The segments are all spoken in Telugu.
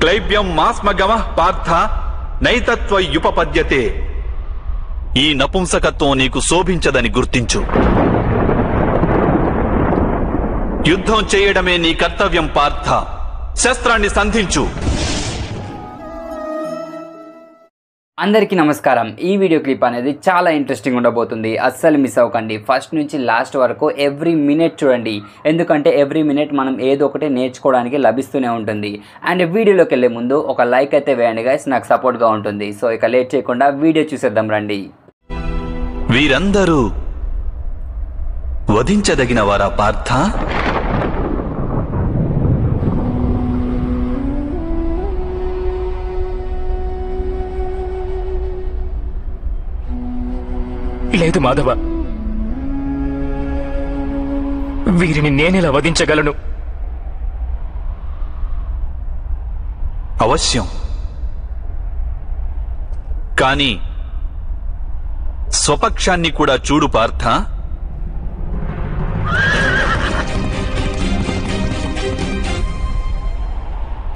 క్లైబ్యం మాస్మగమః పార్థ నైతత్వయుపపద్యతే. ఈ నపుంసకత్వం నీకు శోభించదని గుర్తించు. యుద్ధం చేయడమే నీ కర్తవ్యం పార్థ. శస్త్రాన్ని సంధించు. అందరికీ నమస్కారం. ఈ వీడియో క్లిప్ అనేది చాలా ఇంట్రెస్టింగ్ ఉండబోతుంది. అస్సలు మిస్ అవ్వకండి. ఫస్ట్ నుంచి లాస్ట్ వరకు ఎవ్రీ మినిట్ చూడండి. ఎందుకంటే ఎవ్రీ మినిట్ మనం ఏదో ఒకటి నేర్చుకోవడానికి లభిస్తూనే ఉంటుంది. అండ్ వీడియోలోకి వెళ్ళే ముందు ఒక లైక్ అయితే వేయండి గైస్, నాకు సపోర్ట్గా ఉంటుంది. సో ఇక లేట్ చేయకుండా వీడియో చూసేద్దాం రండి. వీరందరూ వధించదగిన వారా పార్థ? లేదు మాధవ, వీరిని నేనెలా వధించగలను? అవశ్యం. కానీ స్వపక్షాన్ని కూడా చూడు పార్థ.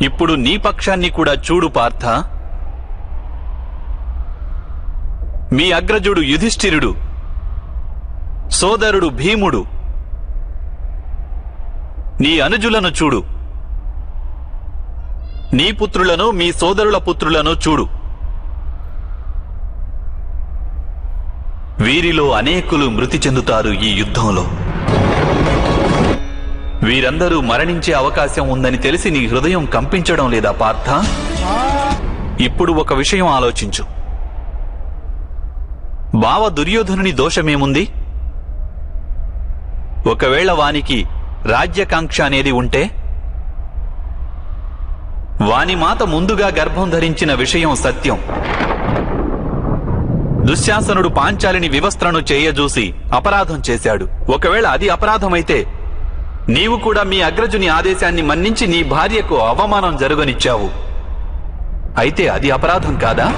ఇప్పుడు నీ పక్షాన్ని కూడా చూడు పార్థ. మీ అగ్రజుడు యుధిష్ఠిరుడు, సోదరుడు భీముడు, నీ అనుజులను చూడు. నీ పుత్రులను, మీ సోదరుల పుత్రులను చూడు. వీరిలో అనేకులు మృతి చెందుతారు ఈ యుద్ధంలో. వీరందరూ మరణించే అవకాశం ఉందని తెలిసి నీ హృదయం కంపించడం లేదా పార్థ? ఇప్పుడు ఒక విషయం ఆలోచించు. బావ దుర్యోధనుని దోషమేముంది? ఒకవేళ వానికి రాజ్యకాంక్ష అనేది ఉంటే, వాని మాత ముందుగా గర్భం ధరించిన విషయం సత్యం. దుశ్శాసనుడు పాంచాలిని వివస్త్రను చేయజూసి అపరాధం చేశాడు. ఒకవేళ అది అపరాధమైతే నీవు కూడా మీ అగ్రజుని ఆదేశాన్ని మన్నించి నీ భార్యకు అవమానం జరగనిచ్చావు. అయితే అది అపరాధం కాదా?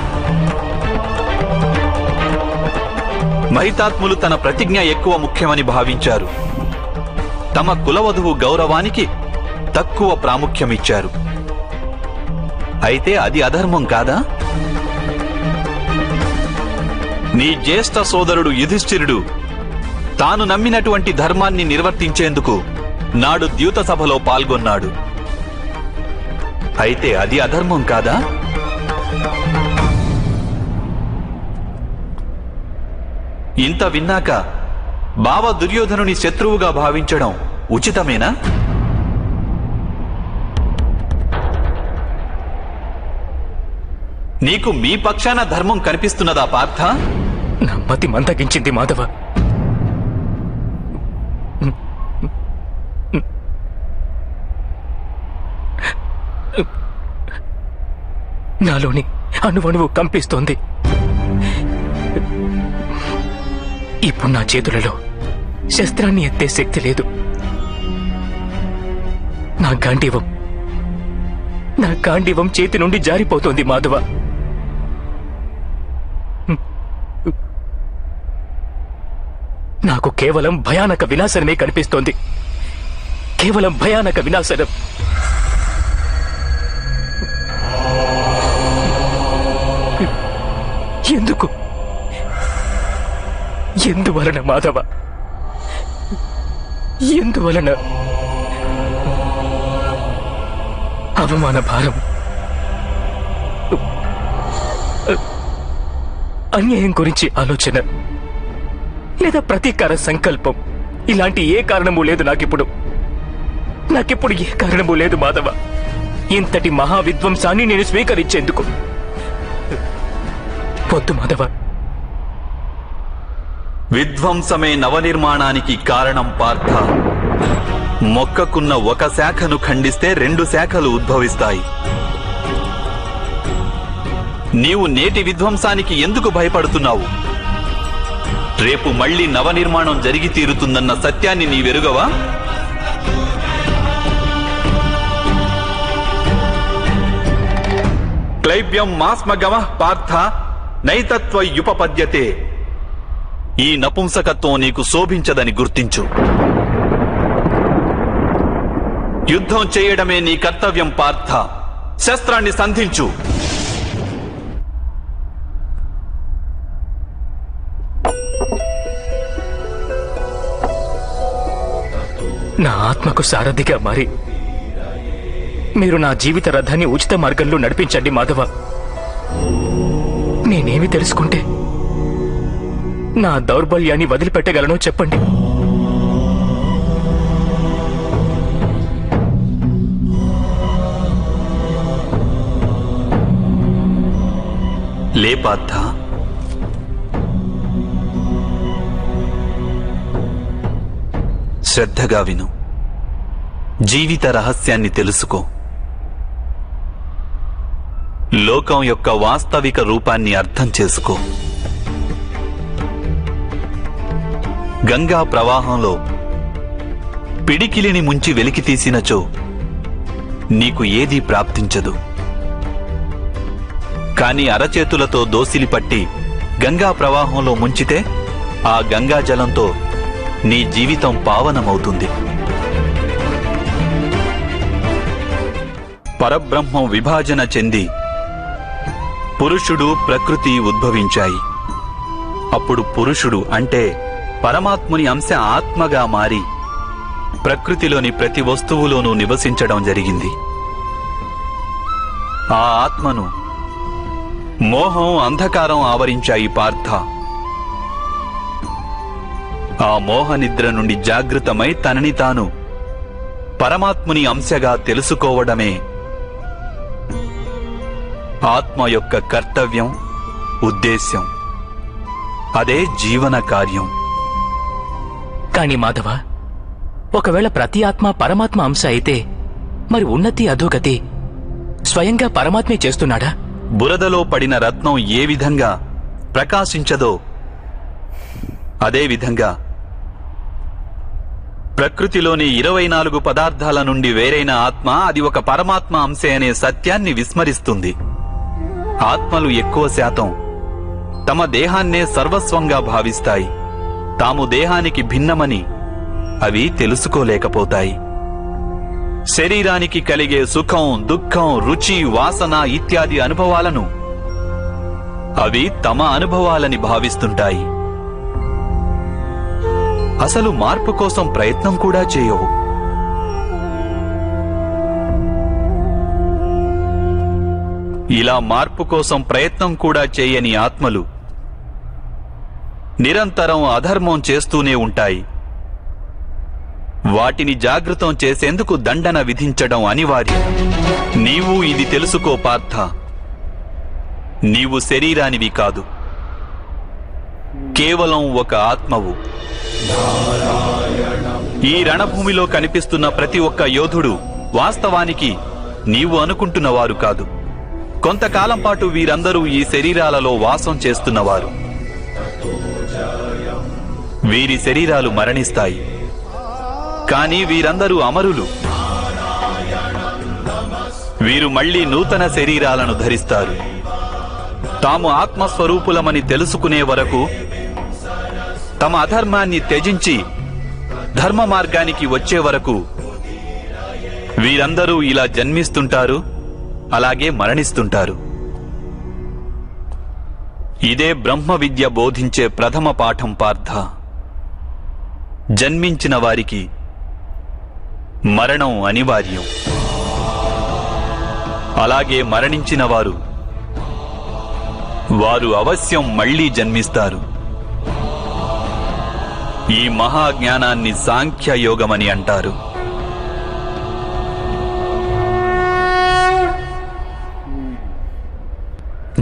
మహితాత్ములు తన ప్రతిజ్ఞ ఎక్కువ ముఖ్యమని భావించారు. తమ కులవధువు గౌరవానికి తక్కువ ప్రాముఖ్యమిచ్చారు. అయితే అది అధర్మం కాదా? నీ జ్యేష్ఠ సోదరుడు యుధిష్ఠిరుడు తాను నమ్మినటువంటి ధర్మాన్ని నిర్వర్తించేందుకు నాడు ద్యూత సభలో పాల్గొన్నాడు. అయితే అది అధర్మం కాదా? ఇంత విన్నాక బావ దుర్యోధనుని శత్రువుగా భావించడం ఉచితమేనా? నీకు మీ పక్షాన ధర్మం కనిపిస్తున్నదా పార్థ? నా మతి మందగించింది మాధవ. నాలోని అణువణువు కంపిస్తోంది. ఇప్పుడు నా చేతులలో శస్త్రాన్ని ఎత్తే శక్తి లేదు. నా గాంధీవం చేతి నుండి జారిపోతోంది మాధవ. నాకు కేవలం భయానక వినాశనమే కనిపిస్తోంది. కేవలం భయానక వినాశనం. ఎందుకు? ఎందువలన మాధవ? ఎందువలన? అవమాన భారం, అన్యాయం గురించి ఆలోచన, లేదా ప్రతీకార సంకల్పం, ఇలాంటి ఏ కారణము లేదు నాకిప్పుడు ఏ కారణము లేదు మాధవ. ఇంతటి మహావిధ్వంసాన్ని నేను స్వీకరించేందుకు వద్దు మాధవ. విధ్వంసమే నవనిర్మాణానికి కారణం పార్థ. మొక్కకున్న ఒక శాఖను ఖండిస్తే 2 శాఖలు ఉద్భవిస్తాయి. నీవు నేటి విధ్వంసానికి ఎందుకు భయపడుతున్నావు? రేపు మళ్లీ నవనిర్మాణం జరిగి తీరుతుందన్న సత్యాన్ని నీవెరుగవా? క్లైబ్యం మాస్మగమః పార్థ నైతత్వయుపపద్యతే. ఈ నపుంసకత్వం నీకు శోభించదని గుర్తించు. యుద్ధం చేయడమే నీ కర్తవ్యం పార్థ. శస్త్రాన్ని సంధించు. నా ఆత్మకు సారథిగా మారి మీరు నా జీవిత రథాన్ని ఉచిత మార్గంలో నడిపించండి మాధవ. నేనేమి తెలుసుకుంటే నా దౌర్బల్యాన్ని వదిలిపెట్టగలనో చెప్పండి. లే పార్థ, శ్రద్ధగా విను. జీవిత రహస్యాన్ని తెలుసుకో. లోకం యొక్క వాస్తవిక రూపాన్ని అర్థం చేసుకో. గంగా ప్రవాహంలో పిడికిలిని ముంచి వెలికి తీసినచో నీకు ఏదీ ప్రాప్తించదు. కాని అరచేతులతో దోసిలి పట్టి గంగా ప్రవాహంలో ముంచితే ఆ గంగా జలంతో నీ జీవితం పావనమవుతుంది. పరబ్రహ్మం విభాజన చెంది పురుషుడు ప్రకృతి ఉద్భవించాయి. అప్పుడు పురుషుడు అంటే పరమాత్ముని అంశ ఆత్మగా మారి ప్రకృతిలోని ప్రతి వస్తువులోనూ నివసించడం జరిగింది. ఆ ఆత్మను మోహం, అంధకారం ఆవరించాయి పార్థ. ఆ మోహ నిద్ర నుండి జాగృతమై తనని తాను పరమాత్ముని అంశగా తెలుసుకోవడమే ఆత్మ యొక్క కర్తవ్యం, ఉద్దేశ్యం. అదే జీవన కార్యం. కాని మాధవ, ఒకవేళ ప్రతి ఆత్మ పరమాత్మ అంశ అయితే మరి ఉన్నతి అధోగతి స్వయంగా పరమాత్మే చేస్తున్నాడా? బురదలో పడిన రత్నం ఏ విధంగా ప్రకాశించదో అదే విధంగా ప్రకృతిలోని 24 పదార్థాల నుండి వేరైన ఆత్మ అది ఒక పరమాత్మ అంశే అనే సత్యాన్ని విస్మరిస్తుంది. ఆత్మలు ఎక్కువ శాతం తమ దేహాన్నే సర్వస్వంగా భావిస్తాయి. తాము దేహానికి భిన్నమని అవి తెలుసుకోలేకపోతాయి. శరీరానికి కలిగే సుఖం, దుఃఖం, రుచి, వాసన ఇత్యాది అనుభవాలను అవి తమ అనుభవాలని భావిస్తుంటాయి. అసలు మార్పు కోసం ప్రయత్నం కూడా చేయవు. ఇలా మార్పు కోసం ప్రయత్నం కూడా చేయని ఆత్మలు నిరంతరం అధర్మం చేస్తూనే ఉంటాయి. వాటిని జాగృతం చేసేందుకు దండన విధించడం అనివార్యం. నీవు ఇది తెలుసుకో పార్థ. నీవు శరీరానివి కాదు, కేవలం ఒక ఆత్మవు. ఈ రణభూమిలో కనిపిస్తున్న ప్రతి ఒక్క యోధుడు వాస్తవానికి నీవు అనుకుంటున్నవారు కాదు. కొంతకాలం పాటు వీరందరూ ఈ శరీరాలలో వాసం చేస్తున్నవారు. వీరి శరీరాలు మరణిస్తాయి, కానీ వీరందరూ అమరులు. వీరు మళ్లీ నూతన శరీరాలను ధరిస్తారు. తాము ఆత్మస్వరూపులమని తెలుసుకునే వరకు తమ అధర్మాన్ని త్యజించి ధర్మ మార్గానికి వచ్చే వరకు వీరందరూ ఇలా జన్మిస్తుంటారు, అలాగే మరణిస్తుంటారు. ఇదే బ్రహ్మ విద్య బోధించే ప్రథమ పాఠం పార్థ. జన్మించిన వారికి మరణం అనివార్యం. అలాగే మరణించిన వారు అవశ్యం మళ్లీ జన్మిస్తారు. ఈ మహాజ్ఞానాన్ని సాంఖ్యయోగమని అంటారు.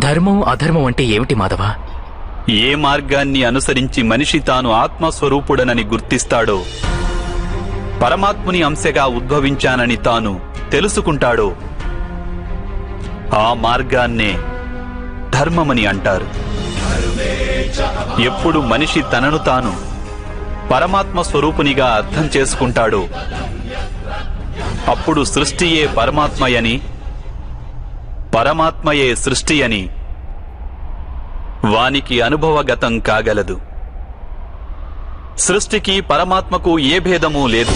ధర్మం అధర్మం అంటే ఏమిటి మాధవ? ఏ మార్గాన్ని అనుసరించి మనిషి తాను ఆత్మస్వరూపుడనని గుర్తిస్తాడో, పరమాత్ముని అంశగా ఉద్భవించానని తాను తెలుసుకుంటాడో ఆ మార్గాన్నే ధర్మమని అంటారు. ఎప్పుడు మనిషి తనను తాను పరమాత్మ స్వరూపునిగా అర్థం చేసుకుంటాడో అప్పుడు సృష్టియే పరమాత్మయని, పరమాత్మయే సృష్టి అని వానికి అనుభవగతం కాగలదు. సృష్టికి పరమాత్మకు ఏ భేదమూ లేదు.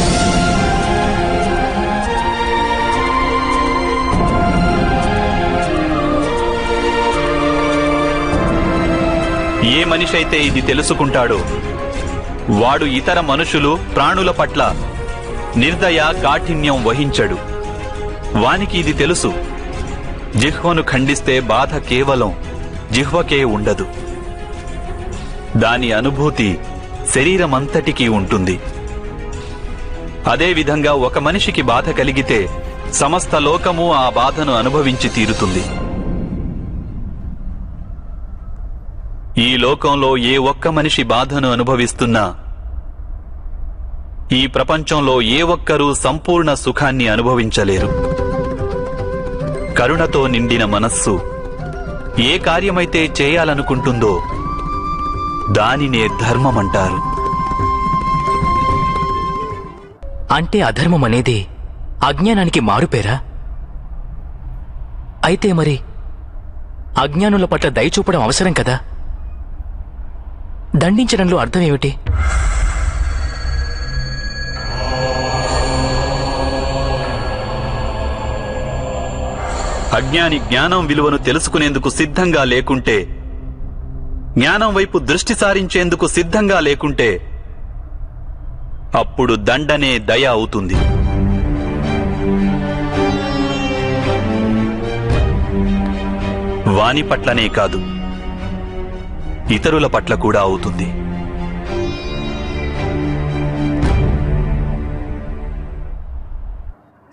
ఏ మనిషి అయితే ఇది తెలుసుకుంటాడో వాడు ఇతర మనుషులు ప్రాణుల పట్ల నిర్దయ కాఠిన్యం వహించడు. వానికి ఇది తెలుసు, జిహ్వను ఖండిస్తే బాధ కేవలం జిహ్వకే ఉండదు, దాని అనుభూతి శరీరమంతటికీ ఉంటుంది. అదేవిధంగా ఒక మనిషికి బాధ కలిగితే సమస్త లోకము ఆ బాధను అనుభవించి తీరుతుంది. ఈ లోకంలో ఏ ఒక్క మనిషి బాధను అనుభవిస్తున్నా ఈ ప్రపంచంలో ఏ ఒక్కరూ సంపూర్ణ సుఖాన్ని అనుభవించలేరు. కరుణతో నిండిన మనస్సు ఏ కార్యమైతే చేయాలనుకుంటుందో దానినే ధర్మమంటారు. అంటే అధర్మం అనేది అజ్ఞానానికి మారుపేరా? అయితే మరి అజ్ఞానుల పట్ల దయ చూపడం అవసరం కదా? దండించడంలో అర్థం ఏమిటి? అజ్ఞాని జ్ఞానం విలువను తెలుసుకునేందుకు సిద్ధంగా లేకుంటే, జ్ఞానం వైపు దృష్టి సారించేందుకు సిద్ధంగా లేకుంటే అప్పుడు దండనే దయ అవుతుంది. వాని పట్లనే కాదు, ఇతరుల పట్ల కూడా అవుతుంది.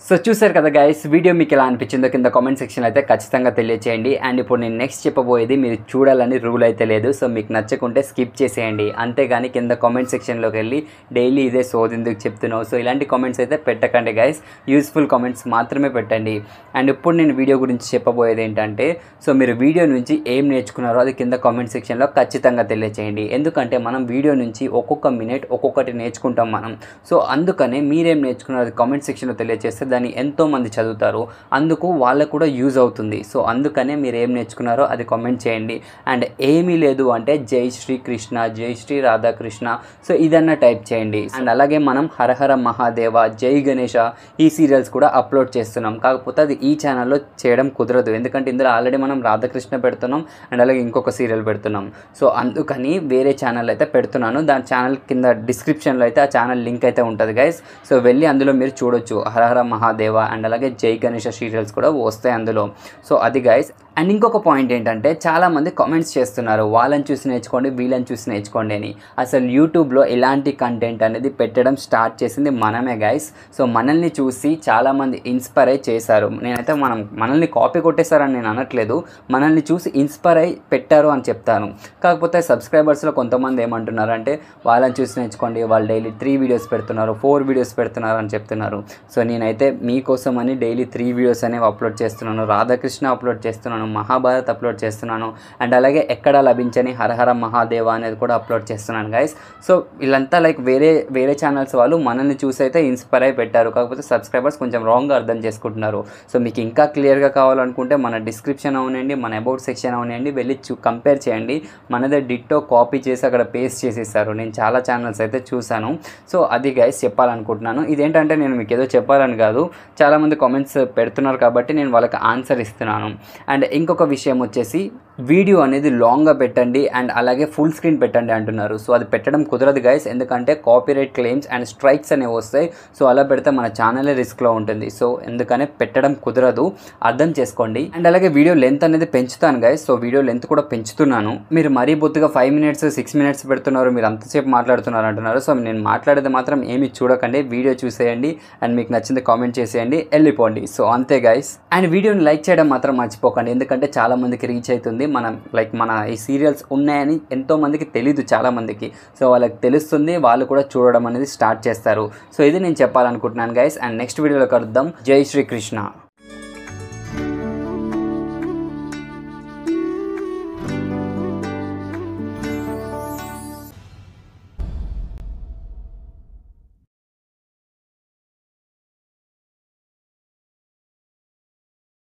సో చూసారు కదా గైస్, వీడియో మీకు ఎలా అనిపించిందో కింద కామెంట్ సెక్షన్ అయితే ఖచ్చితంగా తెలియచేయండి. అండ్ ఇప్పుడు నేను నెక్స్ట్ చెప్పబోయేది మీరు చూడాలని రూల్ అయితే లేదు. సో మీకు నచ్చకుంటే స్కిప్ చేసేయండి. అంతేగాని కింద కామెంట్ సెక్షన్లోకి వెళ్ళి డైలీ ఇదే సోదెందుకు చెప్తున్నావు, సో ఇలాంటి కామెంట్స్ అయితే పెట్టకండి గైస్. యూస్ఫుల్ కామెంట్స్ మాత్రమే పెట్టండి. అండ్ ఇప్పుడు నేను వీడియో గురించి చెప్పబోయేది ఏంటంటే, సో మీరు వీడియో నుంచి ఏం నేర్చుకున్నారో అది కింద కామెంట్ సెక్షన్లో ఖచ్చితంగా తెలియచేయండి. ఎందుకంటే మనం వీడియో నుంచి ఒక్కొక్క మినిట్ ఒక్కొక్కటి నేర్చుకుంటాం మనం. సో అందుకనే మీరేం నేర్చుకున్నారో అది కామెంట్ సెక్షన్లో తెలియజేస్తే దాన్ని ఎంతోమంది చదువుతారు, అందుకు వాళ్ళకు కూడా యూజ్ అవుతుంది. సో అందుకనే మీరు ఏం నేర్చుకున్నారో అది కామెంట్ చేయండి. అండ్ ఏమీ లేదు అంటే జై శ్రీ కృష్ణ, జై శ్రీ రాధాకృష్ణ, సో ఇదన్నా టైప్ చేయండి. అండ్ అలాగే మనం హరహర మహాదేవ, జై గణేష ఈ సీరియల్స్ కూడా అప్లోడ్ చేస్తున్నాం. కాకపోతే అది ఈ ఛానల్లో చేయడం కుదరదు, ఎందుకంటే ఇందులో ఆల్రెడీ మనం రాధాకృష్ణ పెడుతున్నాం అండ్ అలాగే ఇంకొక సీరియల్ పెడుతున్నాం. సో అందుకని వేరే ఛానల్ అయితే పెడుతున్నాను. దాని ఛానల్ కింద డిస్క్రిప్షన్లో అయితే ఆ ఛానల్ లింక్ అయితే ఉంటుంది గైస్. సో వెళ్ళి అందులో మీరు చూడొచ్చు. హరహర మహాదేవ అండ్ అలాగే జై గణేష సీరియల్స్ కూడా వస్తాయి అందులో. సో అది గైస్. అండ్ ఇంకొక పాయింట్ ఏంటంటే, చాలామంది కామెంట్స్ చేస్తున్నారు వాళ్ళని చూసి నేర్చుకోండి, వీళ్ళని చూసి నేర్చుకోండి అని. అసలు యూట్యూబ్లో ఇలాంటి కంటెంట్ అనేది పెట్టడం స్టార్ట్ చేసింది మనమే గైస్. సో మనల్ని చూసి చాలామంది ఇన్స్పైర్ అయి చేశారు. నేనైతే మనల్ని కాపీ కొట్టేశారని నేను అనట్లేదు, మనల్ని చూసి ఇన్స్పైర్ అయి పెట్టారు అని చెప్తాను. కాకపోతే సబ్స్క్రైబర్స్లో కొంతమంది ఏమంటున్నారు అంటే, వాళ్ళని చూసి నేర్చుకోండి, వాళ్ళు డైలీ 3 వీడియోస్ పెడుతున్నారు, 4 వీడియోస్ పెడుతున్నారు అని చెప్తున్నారు. సో నేనైతే మీకోసం అని డైలీ 3 వీడియోస్ అనేవి అప్లోడ్ చేస్తున్నాను. రాధాకృష్ణ అప్లోడ్ చేస్తున్నాను, మహాభారత్ అప్లోడ్ చేస్తున్నాను, అండ్ అలాగే ఎక్కడ లభించని హరహర మహాదేవ అనేది కూడా అప్లోడ్ చేస్తున్నాను గైస్. సో వీళ్ళంతా లైక్ వేరే ఛానల్స్ వాళ్ళు మనల్ని చూసి అయితే ఇన్స్పైర్ అయి పెట్టారు. కాకపోతే సబ్స్క్రైబర్స్ కొంచెం రాంగ్గా అర్థం చేసుకుంటున్నారు. సో మీకు ఇంకా క్లియర్గా కావాలనుకుంటే మన డిస్క్రిప్షన్ అవునండి, మన అబౌట్ సెక్షన్ అవునండి, వెళ్ళి కంపేర్ చేయండి. మనదే డిట్టో కాపీ చేసి అక్కడ పేస్ట్ చేసేసారు. నేను చాలా ఛానల్స్ అయితే చూశాను. సో అది గైస్ చెప్పాలనుకుంటున్నాను. ఇదేంటంటే నేను మీకు ఏదో చెప్పాలని కాదు, చాలామంది కామెంట్స్ పెడుతున్నారు కాబట్టి నేను వాళ్ళకి ఆన్సర్ ఇస్తున్నాను. అండ్ ఇంకొక విషయం వచ్చేసి, వీడియో అనేది లాంగ్గా పెట్టండి అండ్ అలాగే ఫుల్ స్క్రీన్ పెట్టండి అంటున్నారు. సో అది పెట్టడం కుదరదు గైస్, ఎందుకంటే కాపీరైట్ క్లెయిమ్స్ అండ్ స్ట్రైక్స్ అనేవి వస్తాయి. సో అలా పెడితే మన ఛానలే రిస్క్లో ఉంటుంది. సో ఎందుకనే పెట్టడం కుదరదు, అర్థం చేసుకోండి. అండ్ అలాగే వీడియో లెంత్ అనేది పెంచుతాను గైస్. సో వీడియో లెంత్ కూడా పెంచుతున్నాను. మీరు మరీ బొత్తుగా 5 మినిట్స్ 6 మినిట్స్ పెడుతున్నారు, మీరు అంతసేపు మాట్లాడుతున్నారు అంటున్నారు. సో నేను మాట్లాడేది మాత్రం ఏమి చూడకండి, వీడియో చూసేయండి అండ్ మీకు నచ్చింది కామెంట్ చేసేయండి, వెళ్ళిపోండి. సో అంతే గైస్. అండ్ వీడియోని లైక్ చేయడం మాత్రం మర్చిపోకండి, ఎందుకంటే చాలా మందికి రీచ్ అవుతుంది. మన ఈ సీరియల్స్ ఉన్నాయని ఎంతో మందికి తెలీదు చాలా మందికి. సో వాళ్ళకి తెలుస్తుంది, వాళ్ళు కూడా చూడడం అనేది స్టార్ట్ చేస్తారు. సో ఇది నేను చెప్పాలనుకుంటున్నాను గైస్. అండ్ నెక్స్ట్ వీడియోలో కలుద్దాం. జై శ్రీకృష్ణ.